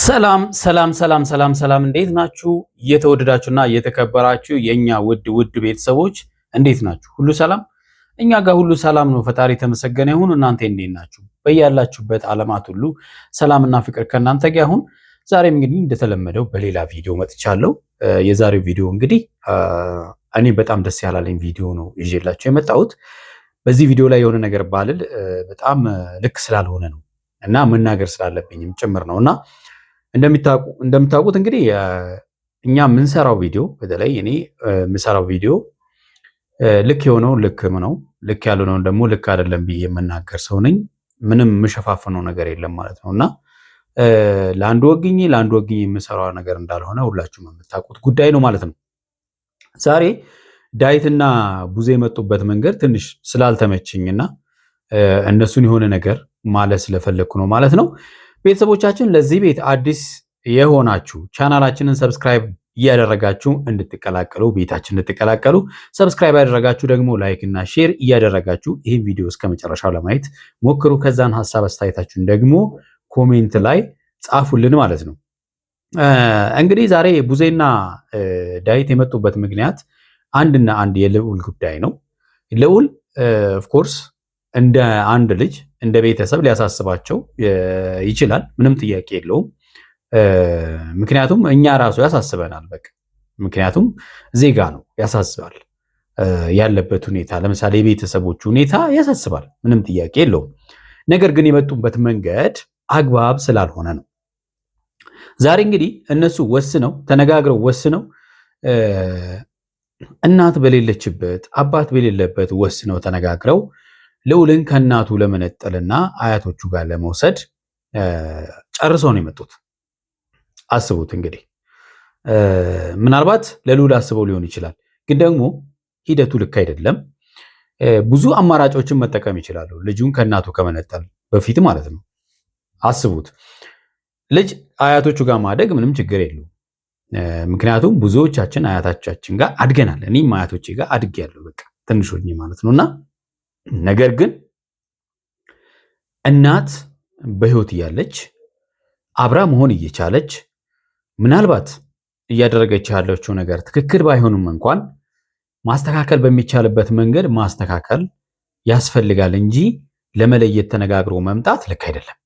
ሰላም ሰላም ሰላም ሰላም ሰላም እንዴት ናችሁ? እየተወደዳችሁና እየተከበራችሁ የኛ ውድ ቤተሰቦች እንዴት ናችሁ? ሁሉ ሰላም? እኛ ጋር ሁሉ ሰላም ነው። ፈጣሪ የተመሰገነ ይሁን። እናንተ እንዴት ናችሁ? በያላችሁበት ዓለማት ሁሉ ሰላምና ፍቅር ከእናንተ ጋር ይሁን። ዛሬም እንግዲህ እንደተለመደው በሌላ ቪዲዮ መጥቻለሁ። የዛሬው ቪዲዮ እንግዲህ እኔ በጣም ደስ ያላለኝ ቪዲዮ ነው ይዤላችሁ የመጣሁት። በዚህ ቪዲዮ ላይ የሆነ ነገር ባልል በጣም ልክ ስላልሆነ ነው እና መናገር ስላለብኝም ጭምር ነውና እንደምታውቁት እንግዲህ እኛ የምንሰራው ቪዲዮ በተለይ እኔ የምሰራው ቪዲዮ ልክ የሆነው ልክ ነው፣ ልክ ያልሆነውን ደግሞ ልክ አይደለም ብዬ የምናገር ሰው ነኝ። ምንም የምሸፋፍነው ነገር የለም ማለት ነውና ለአንድ ወግኝ የምሰራው ነገር እንዳልሆነ ሁላችሁም የምታውቁት ጉዳይ ነው ማለት ነው። ዛሬ ዳዊትና ቡዜ የመጡበት መንገድ ትንሽ ስላልተመችኝና እነሱን የሆነ ነገር ማለት ስለፈለግኩ ነው ማለት ነው። ቤተሰቦቻችን ለዚህ ቤት አዲስ የሆናችሁ ቻናላችንን ሰብስክራይብ እያደረጋችሁ እንድትቀላቀሉ ቤታችን እንድትቀላቀሉ ሰብስክራይብ ያደረጋችሁ ደግሞ ላይክ እና ሼር እያደረጋችሁ ይህን ቪዲዮ እስከ መጨረሻው ለማየት ሞክሩ። ከዛን ሀሳብ አስተያየታችሁን ደግሞ ኮሜንት ላይ ጻፉልን ማለት ነው። እንግዲህ ዛሬ ቡዜና ዳዊት የመጡበት ምክንያት አንድና አንድ የልዑል ጉዳይ ነው። ልዑል ኦፍኮርስ እንደ አንድ ልጅ እንደ ቤተሰብ ሊያሳስባቸው ይችላል። ምንም ጥያቄ የለውም። ምክንያቱም እኛ ራሱ ያሳስበናል። በቃ ምክንያቱም ዜጋ ነው፣ ያሳስባል። ያለበት ሁኔታ ለምሳሌ የቤተሰቦቹ ሁኔታ ያሳስባል። ምንም ጥያቄ የለውም። ነገር ግን የመጡበት መንገድ አግባብ ስላልሆነ ነው። ዛሬ እንግዲህ እነሱ ተነጋግረው ወስነው እናት በሌለችበት አባት በሌለበት ወስነው ተነጋግረው ልዑልን ከእናቱ ለመነጠልና አያቶቹ ጋር ለመውሰድ ጨርሰው ነው የመጡት። አስቡት እንግዲህ ምናልባት ለልዑል አስበው ሊሆን ይችላል፣ ግን ደግሞ ሂደቱ ልክ አይደለም። ብዙ አማራጮችን መጠቀም ይችላሉ፣ ልጁን ከእናቱ ከመነጠል በፊት ማለት ነው። አስቡት ልጅ አያቶቹ ጋር ማደግ ምንም ችግር የለውም። ምክንያቱም ብዙዎቻችን አያቶቻችን ጋር አድገናል። እኔም አያቶቼ ጋር አድጌያለሁ፣ በቃ ትንሽ ሆኜ ማለት ነውና ነገር ግን እናት በህይወት እያለች አብራ መሆን እየቻለች ምናልባት እያደረገች ያለችው ነገር ትክክል ባይሆንም እንኳን ማስተካከል በሚቻልበት መንገድ ማስተካከል ያስፈልጋል እንጂ ለመለየት ተነጋግሮ መምጣት ልክ አይደለም።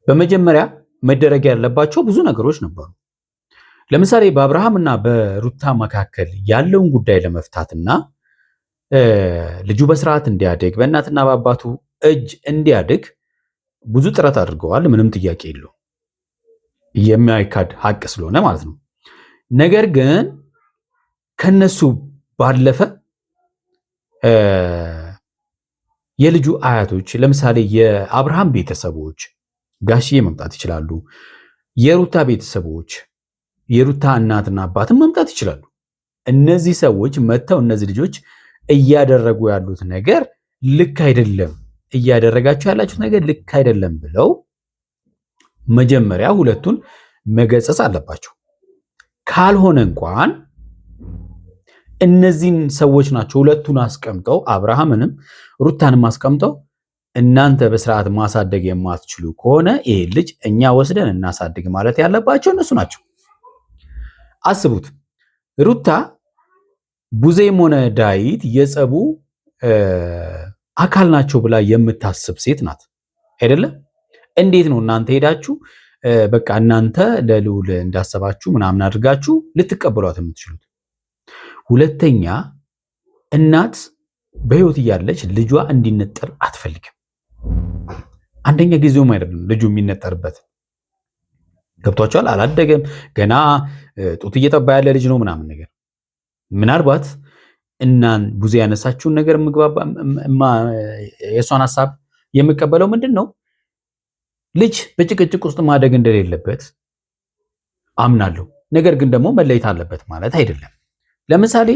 በመጀመሪያ መደረግ ያለባቸው ብዙ ነገሮች ነበሩ። ለምሳሌ በአብርሃምና በሩታ መካከል ያለውን ጉዳይ ለመፍታትና ልጁ በስርዓት እንዲያድግ በእናትና በአባቱ እጅ እንዲያድግ ብዙ ጥረት አድርገዋል። ምንም ጥያቄ የለው፣ የማይካድ ሀቅ ስለሆነ ማለት ነው። ነገር ግን ከነሱ ባለፈ የልጁ አያቶች ለምሳሌ የአብርሃም ቤተሰቦች ጋሽዬ መምጣት ይችላሉ። የሩታ ቤተሰቦች የሩታ እናትና አባትን መምጣት ይችላሉ። እነዚህ ሰዎች መጥተው እነዚህ ልጆች እያደረጉ ያሉት ነገር ልክ አይደለም፣ እያደረጋችሁ ያላችሁት ነገር ልክ አይደለም ብለው መጀመሪያ ሁለቱን መገሰጽ አለባቸው። ካልሆነ እንኳን እነዚህን ሰዎች ናቸው ሁለቱን አስቀምጠው አብርሃምንም ሩታንም አስቀምጠው እናንተ በስርዓት ማሳደግ የማትችሉ ከሆነ ይሄ ልጅ እኛ ወስደን እናሳድግ ማለት ያለባቸው እነሱ ናቸው። አስቡት ሩታ ቡዜም ሆነ ዳዊት የጸቡ አካል ናቸው ብላ የምታስብ ሴት ናት አይደለም? እንዴት ነው እናንተ ሄዳችሁ በቃ እናንተ ለልዑል እንዳሰባችሁ ምናምን አድርጋችሁ ልትቀበሏት የምትችሉት? ሁለተኛ እናት በህይወት እያለች ልጇ እንዲነጠር አትፈልግም። አንደኛ ጊዜውም አይደለም ልጁ የሚነጠርበት። ገብቷቸዋል። አላደገም ገና ጡት እየጠባ ያለ ልጅ ነው ምናምን ነገር። ምናልባት እናን ቡዜ ያነሳችውን ነገር የእሷን ሀሳብ የምቀበለው ምንድን ነው፣ ልጅ በጭቅጭቅ ውስጥ ማደግ እንደሌለበት አምናለሁ። ነገር ግን ደግሞ መለየት አለበት ማለት አይደለም። ለምሳሌ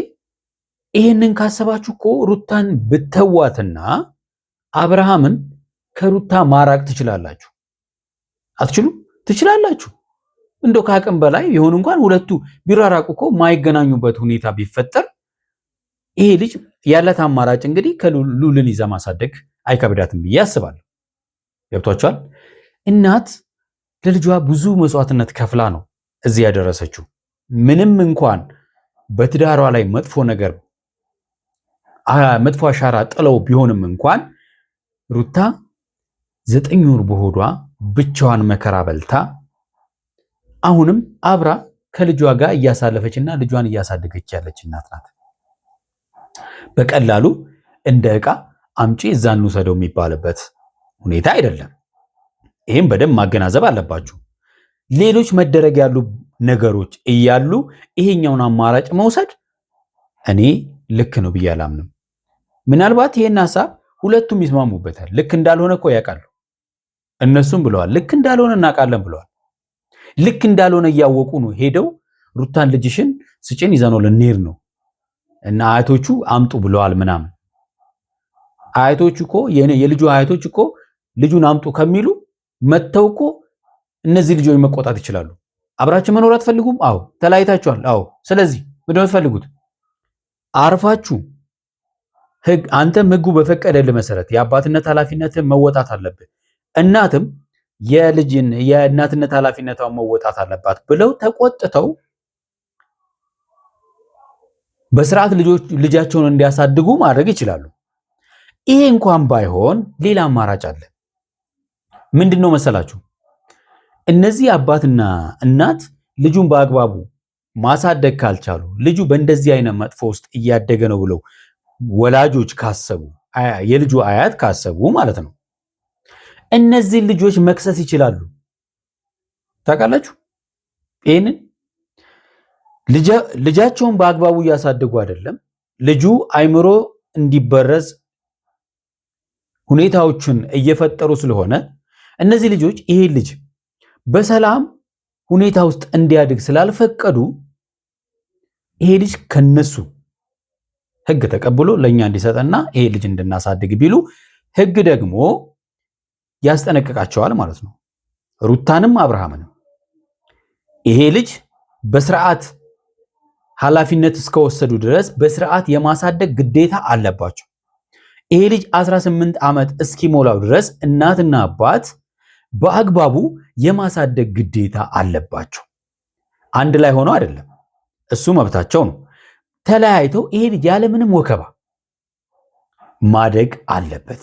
ይህንን ካሰባችሁ እኮ ሩታን ብተዋትና አብርሃምን ከሩታ ማራቅ ትችላላችሁ። አትችሉም? ትችላላችሁ። እንደው ከአቅም በላይ የሆኑ እንኳን ሁለቱ ቢራራቁ እኮ ማይገናኙበት ሁኔታ ቢፈጠር ይሄ ልጅ ያለት አማራጭ እንግዲህ ከልዑልን ይዛ ማሳደግ አይከብዳትም ብዬ አስባለሁ። ገብቷችኋል? እናት ለልጇ ብዙ መስዋዕትነት ከፍላ ነው እዚህ ያደረሰችው። ምንም እንኳን በትዳሯ ላይ መጥፎ አሻራ ጥለው ቢሆንም እንኳን ሩታ 9 ወር በሆዷ ብቻዋን መከራ በልታ አሁንም አብራ ከልጇ ጋር እያሳለፈችና ልጇን እያሳደገች ያለች እናት ናት። በቀላሉ እንደ ዕቃ አምጪ እዛን እንውሰደው የሚባልበት ሁኔታ አይደለም። ይህም በደንብ ማገናዘብ አለባችሁ። ሌሎች መደረግ ያሉ ነገሮች እያሉ ይሄኛውን አማራጭ መውሰድ እኔ ልክ ነው ብዬ አላምንም። ምናልባት ይሄን ሐሳብ ሁለቱም ይስማሙበታል። ልክ እንዳልሆነ እኮ ያውቃሉ። እነሱም ብለዋል ልክ እንዳልሆነ እናውቃለን ብለዋል። ልክ እንዳልሆነ እያወቁ ነው ሄደው ሩታን ልጅሽን ስጭን ይዘነው ልንሄድ ነው እና አያቶቹ አምጡ ብለዋል ምናምን። አያቶቹ እኮ የልጁ አያቶች እኮ ልጁን አምጡ ከሚሉ መተው እኮ እነዚህ ልጆች መቆጣት ይችላሉ። አብራችሁ መኖር አትፈልጉም? አዎ። ተለያይታችኋል? አዎ። ስለዚህ ምንድን ነው የምትፈልጉት? አርፋችሁ አንተም ህጉ በፈቀደልህ መሰረት የአባትነት ኃላፊነትን መወጣት አለብህ። እናትም የእናትነት ኃላፊነቷን መወጣት አለባት ብለው ተቆጥተው በስርዓት ልጃቸውን እንዲያሳድጉ ማድረግ ይችላሉ። ይሄ እንኳን ባይሆን ሌላ አማራጭ አለ። ምንድነው መሰላችሁ? እነዚህ አባትና እናት ልጁን በአግባቡ ማሳደግ ካልቻሉ ልጁ በእንደዚህ አይነት መጥፎ ውስጥ እያደገ ነው ብለው ወላጆች ካሰቡ የልጁ አያት ካሰቡ ማለት ነው እነዚህ ልጆች መክሰስ ይችላሉ። ታውቃላችሁ? ይሄንን ልጃቸውን በአግባቡ እያሳደጉ አይደለም፣ ልጁ አይምሮ እንዲበረዝ ሁኔታዎችን እየፈጠሩ ስለሆነ እነዚህ ልጆች ይሄ ልጅ በሰላም ሁኔታ ውስጥ እንዲያድግ ስላልፈቀዱ ይሄ ልጅ ከነሱ ህግ ተቀብሎ ለኛ እንዲሰጠና ይሄ ልጅ እንድናሳድግ ቢሉ ህግ ደግሞ ያስጠነቅቃቸዋል ማለት ነው። ሩታንም አብርሃምንም ይሄ ልጅ በስርዓት ኃላፊነት እስከወሰዱ ድረስ በስርዓት የማሳደግ ግዴታ አለባቸው። ይሄ ልጅ 18 ዓመት እስኪሞላው ድረስ እናትና አባት በአግባቡ የማሳደግ ግዴታ አለባቸው። አንድ ላይ ሆነው አይደለም፣ እሱ መብታቸው ነው። ተለያይተው ይሄ ልጅ ያለምንም ወከባ ማደግ አለበት።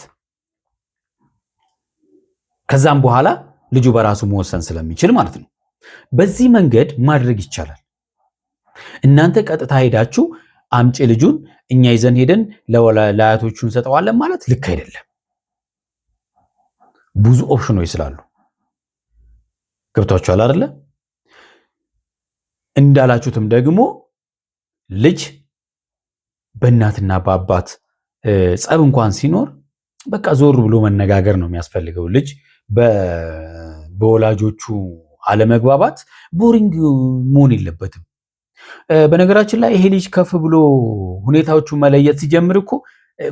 ከዛም በኋላ ልጁ በራሱ መወሰን ስለሚችል ማለት ነው። በዚህ መንገድ ማድረግ ይቻላል። እናንተ ቀጥታ ሄዳችሁ አምጪ ልጁን እኛ ይዘን ሄደን ለአያቶቹ እንሰጠዋለን ማለት ልክ አይደለም። ብዙ ኦፕሽኖች ስላሉ ገብቷችኋል አይደለ? እንዳላችሁትም ደግሞ ልጅ በእናትና በአባት ጸብ እንኳን ሲኖር በቃ ዞር ብሎ መነጋገር ነው የሚያስፈልገው። ልጅ በወላጆቹ አለመግባባት ቦሪንግ መሆን የለበትም። በነገራችን ላይ ይሄ ልጅ ከፍ ብሎ ሁኔታዎቹ መለየት ሲጀምር እኮ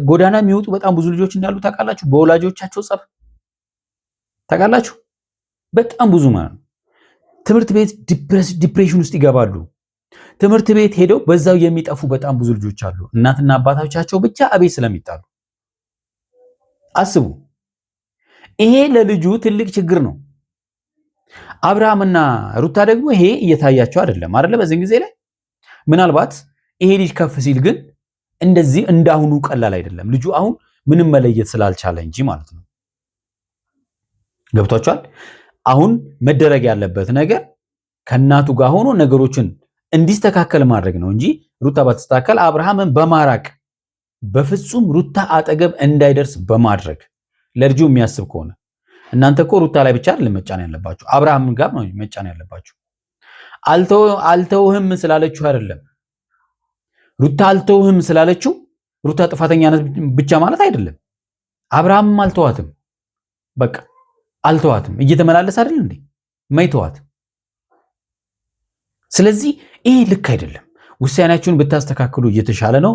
ጎዳና የሚወጡ በጣም ብዙ ልጆች እንዳሉ ታውቃላችሁ። በወላጆቻቸው ጸብ ታውቃላችሁ። በጣም ብዙ ማለት ነው። ትምህርት ቤት ዲፕሬሽን ውስጥ ይገባሉ። ትምህርት ቤት ሄደው በዛው የሚጠፉ በጣም ብዙ ልጆች አሉ። እናትና አባቶቻቸው ብቻ አቤት ስለሚጣሉ አስቡ። ይሄ ለልጁ ትልቅ ችግር ነው። አብርሃምና ሩታ ደግሞ ይሄ እየታያቸው አይደለም አይደለ? በዚህ ጊዜ ላይ ምናልባት ይሄ ልጅ ከፍ ሲል ግን እንደዚህ እንዳሁኑ ቀላል አይደለም። ልጁ አሁን ምንም መለየት ስላልቻለ እንጂ ማለት ነው። ገብቷችኋል? አሁን መደረግ ያለበት ነገር ከእናቱ ጋር ሆኖ ነገሮችን እንዲስተካከል ማድረግ ነው እንጂ ሩታ ባትስተካከል አብርሃምን በማራቅ በፍጹም ሩታ አጠገብ እንዳይደርስ በማድረግ ለልጁ የሚያስብ ከሆነ እናንተ እኮ ሩታ ላይ ብቻ አይደለም መጫን ያለባችሁ፣ አብርሃም ጋር ነው መጫን ያለባችሁ። አልተውህም ስላለችው አይደለም። ሩታ አልተውህም ስላለችው ሩታ ጥፋተኛነት ብቻ ማለት አይደለም። አብርሃምም አልተዋትም፣ በቃ አልተዋትም። እየተመላለሰ አይደል እንዴ ማይተዋት። ስለዚህ ይሄ ልክ አይደለም። ውሳኔያችሁን ብታስተካክሉ እየተሻለ ነው።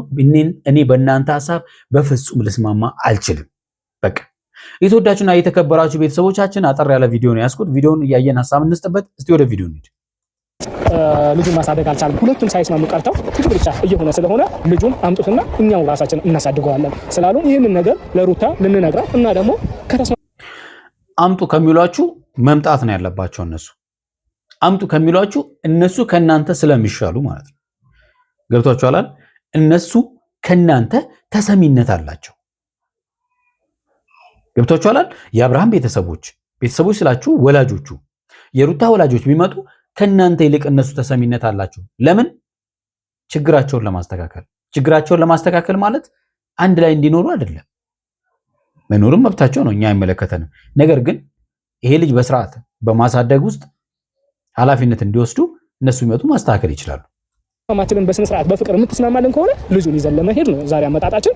እኔ በእናንተ ሐሳብ በፍጹም ልስማማ አልችልም። በቃ የተወዳችሁና የተከበራችሁ ቤተሰቦቻችን አጠር ያለ ቪዲዮ ነው ያስኩት። ቪዲዮውን እያየን ሐሳብ እንስጥበት። እስቲ ወደ ቪዲዮ እንሂድ። ልጁን ማሳደግ አልቻለም። ሁለቱም ሳይስማሙ ቀርተው ትግል ብቻ እየሆነ ስለሆነ ልጁን አምጡትና እኛው ራሳችን እናሳድገዋለን ስላሉ ይህንን ነገር ለሩታ ልንነግራት እና ደግሞ አምጡ ከሚሏችሁ መምጣት ነው ያለባቸው። እነሱ አምጡ ከሚሏችሁ እነሱ ከናንተ ስለሚሻሉ ማለት ነው። ገብቷችኋል? እነሱ ከናንተ ተሰሚነት አላቸው። ገብቷችኋል? የአብርሃም ቤተሰቦች ስላችሁ ወላጆቹ፣ የሩታ ወላጆች ቢመጡ ከናንተ ይልቅ እነሱ ተሰሚነት አላቸው። ለምን? ችግራቸውን ለማስተካከል ማለት አንድ ላይ እንዲኖሩ አይደለም። መኖርም መብታቸው ነው፣ እኛ አይመለከተንም። ነገር ግን ይሄ ልጅ በስርዓት በማሳደግ ውስጥ ኃላፊነት እንዲወስዱ እነሱ ይመጡ ማስተካከል ይችላሉ። ማማችንን በስነ ስርዓት በፍቅር የምትስማማልን ከሆነ ልጁን ይዘን ለመሄድ ነው ዛሬ አመጣጣችን።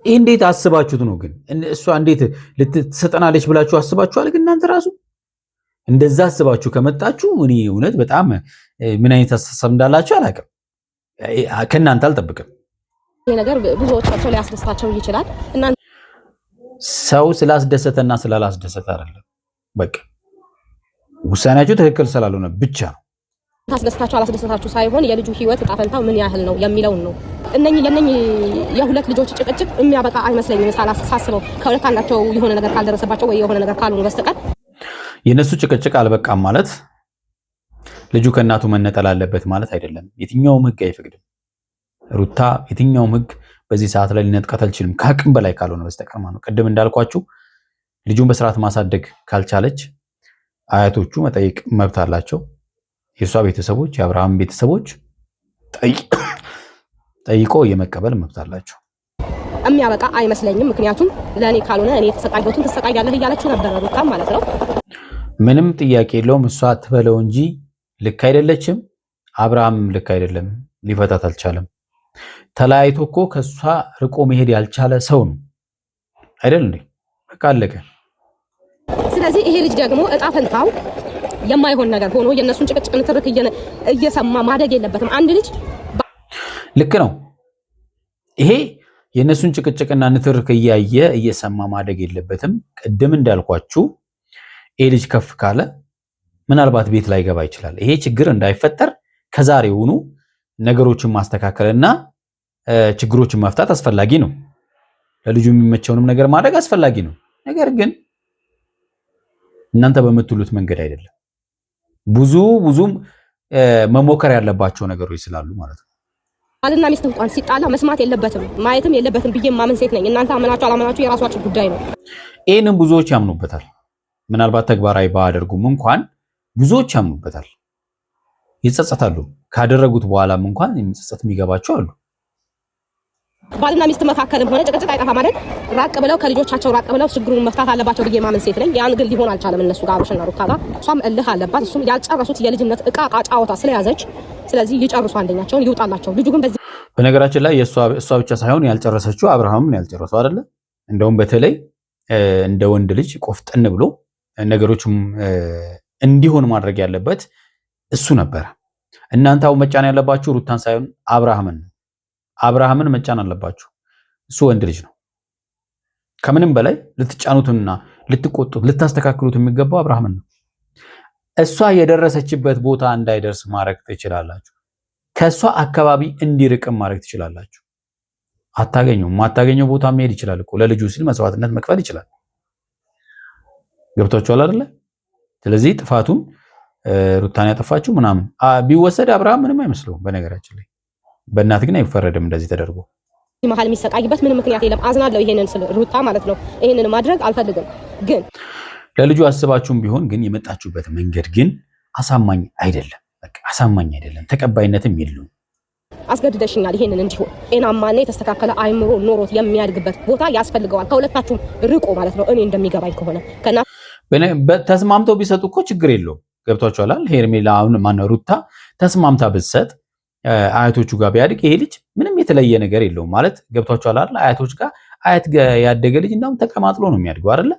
ይህ እንዴት አስባችሁት ነው ግን? እሷ እንዴት ልትሰጠናለች ብላችሁ አስባችኋል? ግን እናንተ ራሱ እንደዛ አስባችሁ ከመጣችሁ እኔ እውነት በጣም ምን አይነት አስተሳሰብ እንዳላችሁ አላውቅም። ከእናንተ አልጠብቅም። ይሄ ነገር ብዙዎቻቸው ሊያስደስታቸው ይችላል። ሰው ስላስደሰተና ስላላስደሰተ አይደለም፣ በቃ ውሳኔያችሁ ትክክል ስላልሆነ ብቻ ነው። ታስደስታችሁ አላስደሰታችሁ ሳይሆን የልጁ ህይወት ዕጣ ፈንታው ምን ያህል ነው የሚለውን ነው። እነኚህ የሁለት ልጆች ጭቅጭቅ የሚያበቃ አይመስለኝም ሳስበው። ከሁለት አንዳቸው የሆነ ነገር ካልደረሰባቸው ወይ የሆነ ነገር ካልሆኑ በስተቀር የነሱ ጭቅጭቅ አልበቃም ማለት ልጁ ከእናቱ መነጠል አለበት ማለት አይደለም። የትኛውም ህግ አይፈቅድም። ሩታ የትኛውም ህግ በዚህ ሰዓት ላይ ሊነጥቃት አልችልም፣ ከአቅም በላይ ካልሆነ በስተቀር ማለት ነው። ቅድም እንዳልኳችሁ ልጁን በስርዓት ማሳደግ ካልቻለች አያቶቹ መጠየቅ መብት አላቸው። የእሷ ቤተሰቦች፣ የአብርሃም ቤተሰቦች ጠይቆ የመቀበል መብት አላቸው። የሚያበቃ አይመስለኝም። ምክንያቱም ለእኔ ካልሆነ እኔ የተሰቃየሁትን ትሰቃያለህ እያለችው ነበረ ሩታ ማለት ነው። ምንም ጥያቄ የለውም። እሷ ትበለው እንጂ ልክ አይደለችም። አብርሃም ልክ አይደለም፣ ሊፈታት አልቻለም። ተለያይቶ እኮ ከእሷ ርቆ መሄድ ያልቻለ ሰው ነው አይደል እንዴ? በቃ አለቀ። ስለዚህ ይሄ ልጅ ደግሞ እጣ ፈንታው የማይሆን ነገር ሆኖ የእነሱን ጭቅጭቅ ንትርክ እየሰማ ማደግ የለበትም። አንድ ልጅ ልክ ነው። ይሄ የእነሱን ጭቅጭቅና ንትርክ እያየ እየሰማ ማደግ የለበትም። ቅድም እንዳልኳችሁ ይሄ ልጅ ከፍ ካለ ምናልባት ቤት ላይ ገባ ይችላል። ይሄ ችግር እንዳይፈጠር ከዛሬውኑ ነገሮችን ማስተካከልና ችግሮችን መፍታት አስፈላጊ ነው። ለልጁ የሚመቸውንም ነገር ማድረግ አስፈላጊ ነው። ነገር ግን እናንተ በምትሉት መንገድ አይደለም። ብዙም መሞከር ያለባቸው ነገሮች ስላሉ ማለት ነው። ባልና ሚስት እንኳን ሲጣላ መስማት የለበትም ማየትም የለበትም ብዬ ማመን ሴት ነኝ። እናንተ አመናችሁ አላመናችሁ የራሳችሁ ጉዳይ ነው። ይህንም ብዙዎች ያምኑበታል። ምናልባት ተግባራዊ ባያደርጉም እንኳን ብዙዎች ያምኑበታል፣ ይጸጸታሉ። ካደረጉት በኋላም እንኳን የሚጸጸት የሚገባቸው አሉ። ባልና ሚስት መካከልም ሆነ ጭቅጭቅ አይጠፋም አይደል? ራቅ ብለው ከልጆቻቸው ራቅ ብለው ችግሩን መፍታት አለባቸው ብዬ ማመን ሴት ነኝ። ያን ግን ሊሆን አልቻለም እነሱ ጋር አብርሽና ሩታ ጋር። እሷም እልህ አለባት፣ እሱም ያልጨረሱት የልጅነት እቃ ጫወታ ስለያዘች፣ ስለዚህ ይጨርሱ፣ አንደኛቸውን ይውጣላቸው። ልጁ ግን በነገራችን ላይ እሷ ብቻ ሳይሆን ያልጨረሰችው አብርሃምም ያልጨረሰው አይደለ? እንደውም በተለይ እንደ ወንድ ልጅ ቆፍጠን ብሎ ነገሮችም እንዲሆን ማድረግ ያለበት እሱ ነበረ። እናንተ አሁን መጫን ያለባችሁ ሩታን ሳይሆን አብርሃምን ነው። አብርሃምን መጫን አለባችሁ። እሱ ወንድ ልጅ ነው። ከምንም በላይ ልትጫኑትና ልትቆጡት ልታስተካክሉት የሚገባው አብርሃምን ነው። እሷ የደረሰችበት ቦታ እንዳይደርስ ማድረግ ትችላላችሁ። ከእሷ አካባቢ እንዲርቅም ማድረግ ትችላላችሁ። ማታገኘው ቦታ መሄድ ይችላል እኮ ለልጁ ሲል መስዋዕትነት መክፈል ይችላል። ገብቷችኋል አይደለ? ስለዚህ ጥፋቱን ሩታን ያጠፋችሁ ምናምን ቢወሰድ አብርሃም ምንም አይመስለውም። በነገራችን ላይ በእናት ግን አይፈረድም እንደዚህ ተደርጎ መሀል የሚሰቃይበት ምንም ምክንያት የለም። አዝናለሁ ይሄንን ስለ ሩታ ማለት ነው። ይሄንን ማድረግ አልፈልግም። ግን ለልጁ አስባችሁም ቢሆን ግን የመጣችሁበት መንገድ ግን አሳማኝ አይደለም። በቃ አሳማኝ አይደለም፣ ተቀባይነትም የለውም። አስገድደሽኛል። ይሄንን እንዲሆን ጤናማና የተስተካከለ አይምሮ ኖሮት የሚያድግበት ቦታ ያስፈልገዋል። ከሁለታችሁም ርቆ ማለት ነው። እኔ እንደሚገባኝ ከሆነ ተስማምተው ቢሰጡ እኮ ችግር የለውም። ገብቷችኋል? ሄርሜላ አሁን ማነው ሩታ ተስማምታ ብትሰጥ አያቶቹ ጋር ቢያድግ ይሄ ልጅ ምንም የተለየ ነገር የለውም ማለት ገብቷችኋል? አያቶች ጋር አያት ያደገ ልጅ እንዳውም ተቀማጥሎ ነው የሚያድገው አይደለ?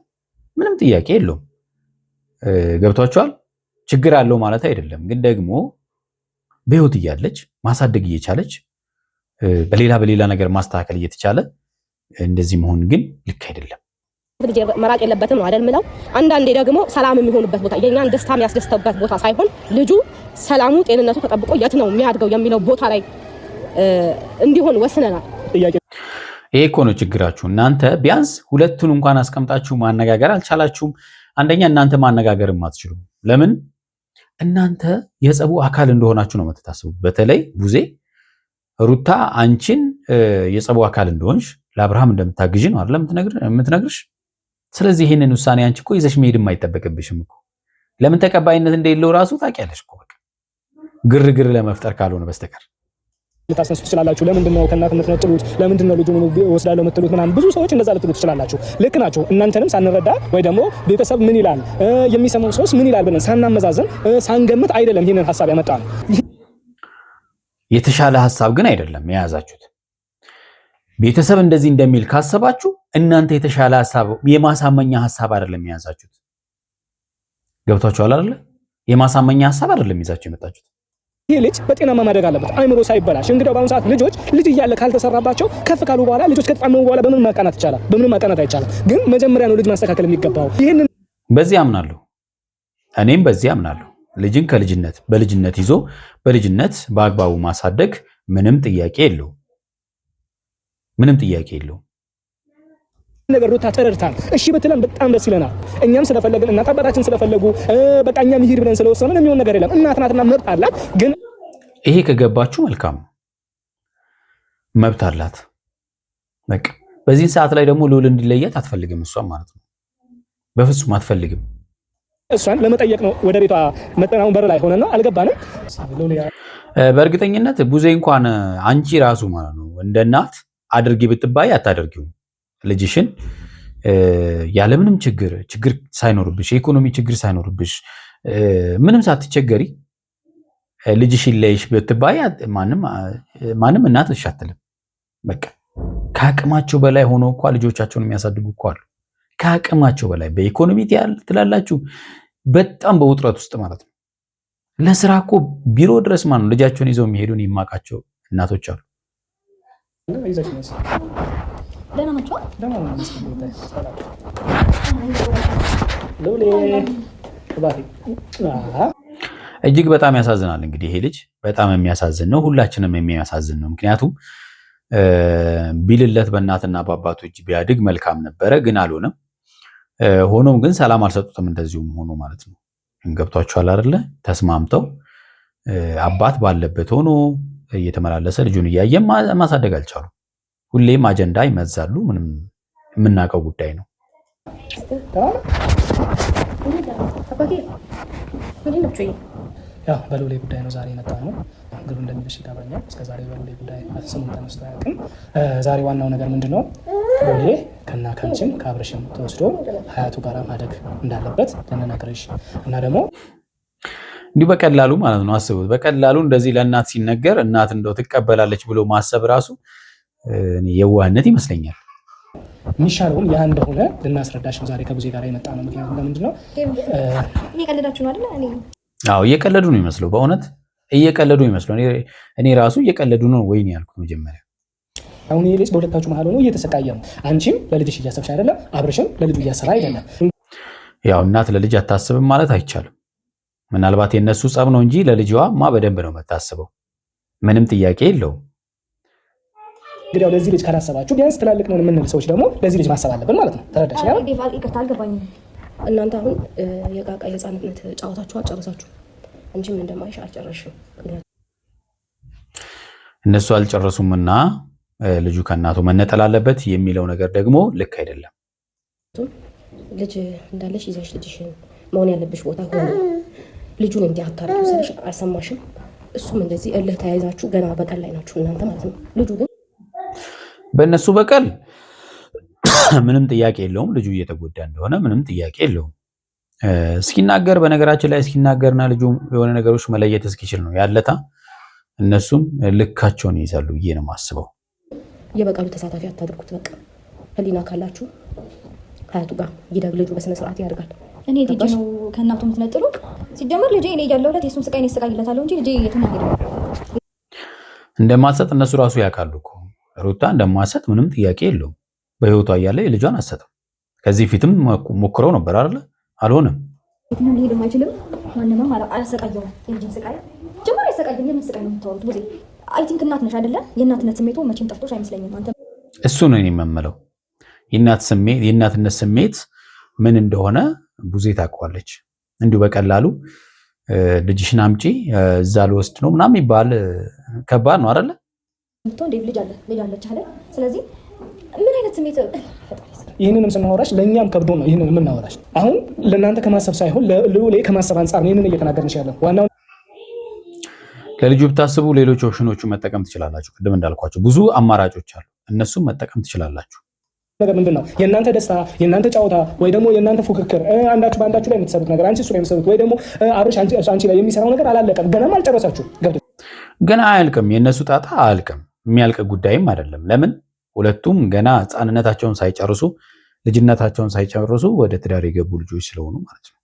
ምንም ጥያቄ የለውም። ገብቷችኋል? ችግር አለው ማለት አይደለም። ግን ደግሞ በህይወት እያለች ማሳደግ እየቻለች በሌላ ነገር ማስተካከል እየተቻለ እንደዚህ መሆን ግን ልክ አይደለም። ልጅ መራቅ የለበትም ነው አይደል ምለው። አንዳንዴ ደግሞ ሰላም የሚሆንበት ቦታ የኛን ደስታ የሚያስደስተበት ቦታ ሳይሆን ልጁ ሰላሙ ጤንነቱ ተጠብቆ የት ነው የሚያድገው የሚለው ቦታ ላይ እንዲሆን ወስነናል። ይሄ እኮ ነው ችግራችሁ። እናንተ ቢያንስ ሁለቱን እንኳን አስቀምጣችሁ ማነጋገር አልቻላችሁም። አንደኛ እናንተ ማነጋገርም አትችሉም። ለምን? እናንተ የጸቡ አካል እንደሆናችሁ ነው የምትታስቡት። በተለይ ቡዜ ሩታ አንቺን የጸቡ አካል እንደሆንሽ ለአብርሃም እንደምታግዢ ነው አይደል የምትነግርሽ። ስለዚህ ይሄንን ውሳኔ አንቺ እኮ ይዘሽ መሄድም አይጠበቅብሽም እኮ። ለምን ተቀባይነት እንደሌለው ራሱ ታውቂያለሽ እኮ። በቃ ግርግር ለመፍጠር ካልሆነ በስተቀር ልታስነሱ ትችላላችሁ። ለምንድን ነው ከእናትነት ነጥሉት? ለምንድን ነው ልጁን ወስዳለሁ የምትሉት? ምናምን ብዙ ሰዎች እንደዛ ልትሉት ትችላላችሁ። ልክ ናቸው። እናንተንም ሳንረዳ ወይ ደግሞ ቤተሰብ ምን ይላል የሚሰማው ሰውስ ምን ይላል ብለን ሳናመዛዘን ሳንገምት አይደለም ይህንን ሀሳብ ያመጣ ነው። የተሻለ ሀሳብ ግን አይደለም የያዛችሁት። ቤተሰብ እንደዚህ እንደሚል ካሰባችሁ እናንተ የተሻለ ሀሳብ የማሳመኛ ሀሳብ አይደለም የያዛችሁት። ገብቷችኋል አይደለ? የማሳመኛ ሀሳብ አይደለም ይዛችሁ የመጣችሁት። ይህ ልጅ በጤናማ ማደግ አለበት፣ አይምሮ ሳይበላሽ። እንግዲህ በአሁኑ ሰዓት ልጅ እያለ ካልተሰራባቸው ከፍ ካሉ በኋላ ልጆች ከተጣመሙ በኋላ በምን ማቃናት ይቻላል? በምንም ማቃናት አይቻልም። ግን መጀመሪያ ነው ልጅ ማስተካከል የሚገባው። ይሄንን በዚህ አምናለሁ፣ እኔም በዚህ አምናለሁ። ልጅን በልጅነት ይዞ በልጅነት በአግባቡ ማሳደግ ምንም ጥያቄ የለውም። ነገር ሩታ ተረድታን እሺ ብትለን በጣም ደስ ይለናል። እኛም ስለፈለግን እናት አባታችን ስለፈለጉ በቃ እኛም ይሄድ ብለን ስለወሰንን የሚሆን ነገር የለም። እናት ናትና መብት አላት። ግን ይሄ ከገባችሁ መልካም መብት አላት። በቃ በዚህ ሰዓት ላይ ደግሞ ልዑል እንዲለያት አትፈልግም እሷም ማለት ነው። በፍጹም አትፈልግም። እሷን ለመጠየቅ ነው ወደ ቤቷ መጠናውን በር ላይ ሆነና አልገባንም። በእርግጠኝነት ቡዜ እንኳን አንቺ ራሱ ማለት ነው እንደ እናት አድርጊ ብትባይ አታደርጊውም። ልጅሽን ያለምንም ችግር ሳይኖርብሽ የኢኮኖሚ ችግር ሳይኖርብሽ ምንም ሳትቸገሪ ልጅሽን ለይሽ ብትባይ ማንም እናት እሺ አትልም። በቃ ከአቅማቸው በላይ ሆኖ እንኳ ልጆቻቸውን የሚያሳድጉ እኮ አሉ። ከአቅማቸው በላይ በኢኮኖሚ ትላላችሁ፣ በጣም በውጥረት ውስጥ ማለት ነው። ለስራ እኮ ቢሮ ድረስ ማለት ነው ልጃቸውን ይዘው የሚሄዱን የማውቃቸው እናቶች አሉ። እጅግ በጣም ያሳዝናል። እንግዲህ ይሄ ልጅ በጣም የሚያሳዝን ነው፣ ሁላችንም የሚያሳዝን ነው። ምክንያቱም ቢልለት በእናትና በአባቱ እጅ ቢያድግ መልካም ነበረ፣ ግን አልሆነም። ሆኖም ግን ሰላም አልሰጡትም። እንደዚሁም ሆኖ ማለት ነው። ገብቷችኋል አይደለ? ተስማምተው አባት ባለበት ሆኖ እየተመላለሰ ልጁን እያየ ማሳደግ አልቻሉም። ሁሌም አጀንዳ ይመዛሉ። ምንም የምናውቀው ጉዳይ ነው። ያው በሉሌ ጉዳይ ነው ዛሬ የመጣ ነው። ግሩ እንደሚልሽ ይገባኛል። እስከ ዛሬ በሉሌ ጉዳይ ስሙ ተነስቶ አያውቅም። ዛሬ ዋናው ነገር ምንድነው? ሉሌ ከና ካንቺም ከአብርሽም ተወስዶ ሀያቱ ጋር ማደግ እንዳለበት ልንነግርሽ እና ደግሞ እንዲሁ በቀላሉ ማለት ነው። አስቡት፣ በቀላሉ እንደዚህ ለእናት ሲነገር እናት እንደው ትቀበላለች ብሎ ማሰብ ራሱ የዋህነት ይመስለኛል። የሚሻለውም ያ እንደሆነ ልናስረዳሽ ነው ዛሬ ከቡዜ ጋር የመጣ ነው። ምክንያቱም ለምንድን ነው እየቀለዳችሁ ነው አይደል? አዎ እየቀለዱ ነው ይመስለው፣ በእውነት እየቀለዱ ይመስለው። እኔ ራሱ እየቀለዱ ነው ወይ ነው ያልኩት መጀመሪያ። አሁን ይሄ ልጅ በሁለታችሁ መሀል ሆኖ እየተሰቃየ ነው። አንቺም ለልጅሽ እያሰብሽ አይደለም፣ አብርሽም ለልጁ እያሰራ አይደለም። ያው እናት ለልጅ አታስብም ማለት አይቻልም። ምናልባት የነሱ ጸብ ነው እንጂ ለልጅዋማ በደንብ ነው የምታስበው። ምንም ጥያቄ የለውም። እንግዲህ ያው ለዚህ ልጅ ካላሰባችሁ ቢያንስ ትላልቅ ነን የምንል ሰዎች ደግሞ ለዚህ ልጅ ማሰብ አለብን ማለት ነው። ተረዳሽ? ያው ይቅርታ አልገባኝም። እናንተ አሁን የቃቃ የህፃንነት ጨዋታችሁ አልጨረሳችሁ። አንቺም እንደማይሽ አልጨረስሽም። እነሱ አልጨረሱምና ልጁ ከእናቱ መነጠል አለበት የሚለው ነገር ደግሞ ልክ አይደለም። ልጅ እንዳለሽ ይዘሽ ልጅሽን መሆን ያለብሽ ቦታ ሆነ ልጁን እንዲህ አታርጊው ስልሽ አልሰማሽም። እሱም እንደዚህ እልህ ተያይዛችሁ ገና በቀል ላይ ናችሁ እናንተ ማለት ነው። ልጁ ግን በእነሱ በቀል ምንም ጥያቄ የለውም። ልጁ እየተጎዳ እንደሆነ ምንም ጥያቄ የለውም። እስኪናገር በነገራችን ላይ እስኪናገርና ልጁ የሆነ ነገሮች መለየት እስኪችል ነው ያለታ። እነሱም ልካቸውን ይይዛሉ ብዬ ነው የማስበው። የበቀሉ ተሳታፊ አታድርጉት። በቃ ህሊና ካላችሁ ሀያቱ ጋር ይደግ፣ ልጁ በስነ ስርዓት ያድርጋል። እኔ ልጅ ነው ከእናቱ የምትነጥሉ። ሲጀመር ልጄ እኔ ያለሁለት የሱን ስቃይ ነው ስቃይለታለሁ እንጂ ልጄ የትም አይሄድም። እንደማትሰጥ እነሱ ራሱ ያውቃሉ እኮ። ሩታ እንደማትሰጥ ምንም ጥያቄ የለውም። በህይወቷ እያለ የልጇን አትሰጥም። ከዚህ ፊትም ሞክረው ነበር አይደለ? አልሆነም። የትም ሊሄድም አይችልም። ማንንም አያሰቃየውም። የልጅን ስቃይ ጀመር ያሰቃየው። የምን ስቃይ ነው የምታወሩት? ብዙ አይ ቲንክ እናት ነሽ አይደለ? የእናትነት ስሜቱ መቼም ጠፍቶሽ አይመስለኝም። አንተ እሱ ነው የምመለው። የእናትነት ስሜት ምን እንደሆነ ብዙ ታውቀዋለች። እንዲሁ በቀላሉ ልጅሽን አምጪ እዛ ልወስድ ነው ምናምን ይባል ከባድ ነው አይደለ? ዴቭ ልጅ አለች አለ። ስለዚህ ምን አይነት ስሜት ይህንንም ስናወራሽ ለእኛም ከብዶ ነው ይህንን የምናወራሽ። አሁን ለእናንተ ከማሰብ ሳይሆን ለልዑሌ ከማሰብ አንጻር ነው ይህንን እየተናገርንሽ ያለው። ዋናው ለልጁ ብታስቡ ሌሎች ኦፕሽኖቹን መጠቀም ትችላላችሁ። ቅድም እንዳልኳቸው ብዙ አማራጮች አሉ፣ እነሱም መጠቀም ትችላላችሁ። ነገር ምንድን ነው የእናንተ ደስታ፣ የእናንተ ጨዋታ ወይ ደግሞ የእናንተ ፉክክር፣ አንዳችሁ በአንዳችሁ ላይ የምትሰሩት ነገር፣ አንቺ እሱ ላይ የምትሰሩት ወይ ደግሞ አብርሽ አንቺ ላይ የሚሰራው ነገር አላለቀም፣ ገናም አልጨረሳችሁ። ገና አያልቅም፣ የእነሱ ጣጣ አያልቅም፣ የሚያልቅ ጉዳይም አይደለም። ለምን ሁለቱም ገና ሕፃንነታቸውን ሳይጨርሱ ልጅነታቸውን ሳይጨርሱ ወደ ትዳር የገቡ ልጆች ስለሆኑ ማለት ነው።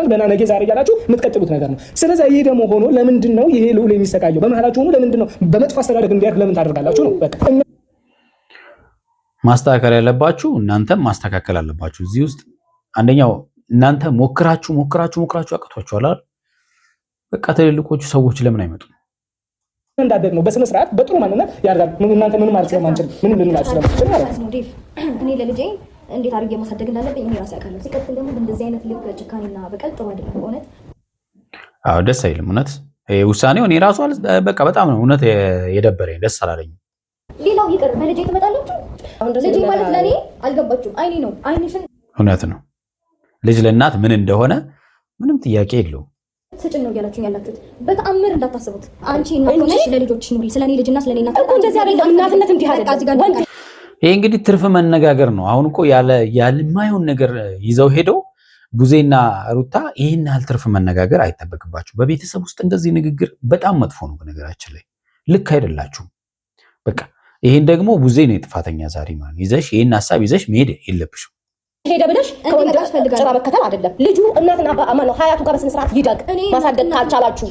ገና ነገ ዛሬ እያላችሁ የምትቀጥሉት ነገር ነው። ስለዚህ ይህ ደግሞ ሆኖ ለምንድን ነው ይሄ ልዑል የሚሰቃየው? በመሀላችሁ ሆኖ ለምንድን ነው በመጥፎ አስተዳደግ እንዲያድግ ለምን ታደርጋላችሁ ነው? በቃ ማስተካከል ያለባችሁ እናንተም ማስተካከል አለባችሁ። እዚህ ውስጥ አንደኛው እናንተ ሞክራችሁ አቅቷችኋል አይደል? በቃ ትልልቆቹ ሰዎች ለምን አይመጡም? እንዳደግ ነው በስነ ስርዓት በጥሩ ማንነት ያድጋል። እናንተ ምንም ማለት ስለማንችል ምንም ልንላችሁ ስለማንችል ማለት ነው። ዴቭ እኔ ለልጄ እንዴት አድርጌ ማሳደግ እንዳለብኝ እኔ ራሴ አውቃለሁ። ሲቀጥል ደግሞ እንደዚህ አይነት ልክ ጭካኔና በቀል ጥሩ አይደለም በእውነት። አዎ ደስ አይልም እውነት። ውሳኔው እኔ ራሱ በቃ በጣም ነው እውነት የደበረኝ፣ ደስ አላለኝም። ሌላው ይቅር በልጄ ትመጣላችሁ። ልጄ ማለት ለእኔ አልገባችሁም። አይኔ ነው አይንሽን። እውነት ነው ልጅ ለእናት ምን እንደሆነ ምንም ጥያቄ የለውም። ስጭን ነው እያላችሁኝ ያላችሁት። በተአምር እንዳታስቡት። አንቺ እናት ሆነሽ ለልጆችሽ ኑሪ። ስለኔ ልጅና ስለኔ እናት እኮ እንደዚህ አይደለም። እናትነት እንዲህ አይደለም። ይሄ እንግዲህ ትርፍ መነጋገር ነው። አሁን እኮ ያለማይሆን ነገር ይዘው ሄደው ቡዜና ሩታ ይህን ያህል ትርፍ መነጋገር አይጠበቅባችሁ። በቤተሰብ ውስጥ እንደዚህ ንግግር በጣም መጥፎ ነው። በነገራችን ላይ ልክ አይደላችሁም። በቃ ይሄን ደግሞ ቡዜ ነው ጥፋተኛ። ዛሬ ማለት ይዘሽ ይሄን ሐሳብ ይዘሽ መሄድ የለብሽም። ሄደ ብለሽ ከወንድምሽ ጭራ መከተል አይደለም። ልጁ እናትና አባ ነው ሀያቱ ጋር በስነ ስርዓት ይደግ። ማሳደግ ካልቻላችሁ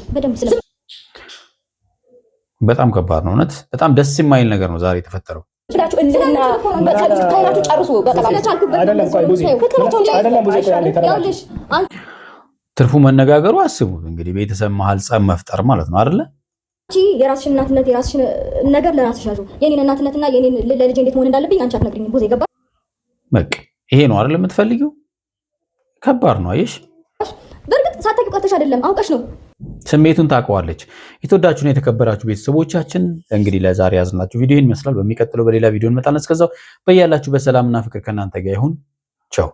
በጣም ከባድ ነው እውነት። በጣም ደስ የማይል ነገር ነው ዛሬ የተፈጠረው። ብላችሁ እልህና ከሆናችሁ ጨርሱ። ትርፉ መነጋገሩ አስቡ እንግዲህ ቤተሰብ መሀል ጸብ መፍጠር ማለት ነው አይደለ? የራስሽን እናትነት የራስሽን ነገር ለራስሽ ያዡ። የኔን እናትነትና የኔን ለልጄ እንዴት መሆን እንዳለብኝ አንቺ አትነግሪኝም። ቡዜ ገባ። በቃ ይሄ ነው አይደል የምትፈልጊው? ከባድ ነው አየሽ። በእርግጥ ሳታውቂ ቀርተሽ አይደለም አውቀሽ ነው። ስሜቱን ታውቀዋለች። የተወዳችሁና የተከበራችሁ ቤተሰቦቻችን እንግዲህ ለዛሬ ያዝናችሁ ቪዲዮ ይመስላል። በሚቀጥለው በሌላ ቪዲዮ እንመጣለን። እስከዛው በያላችሁ በሰላምና ፍቅር ከእናንተ ጋር ይሁን። ቻው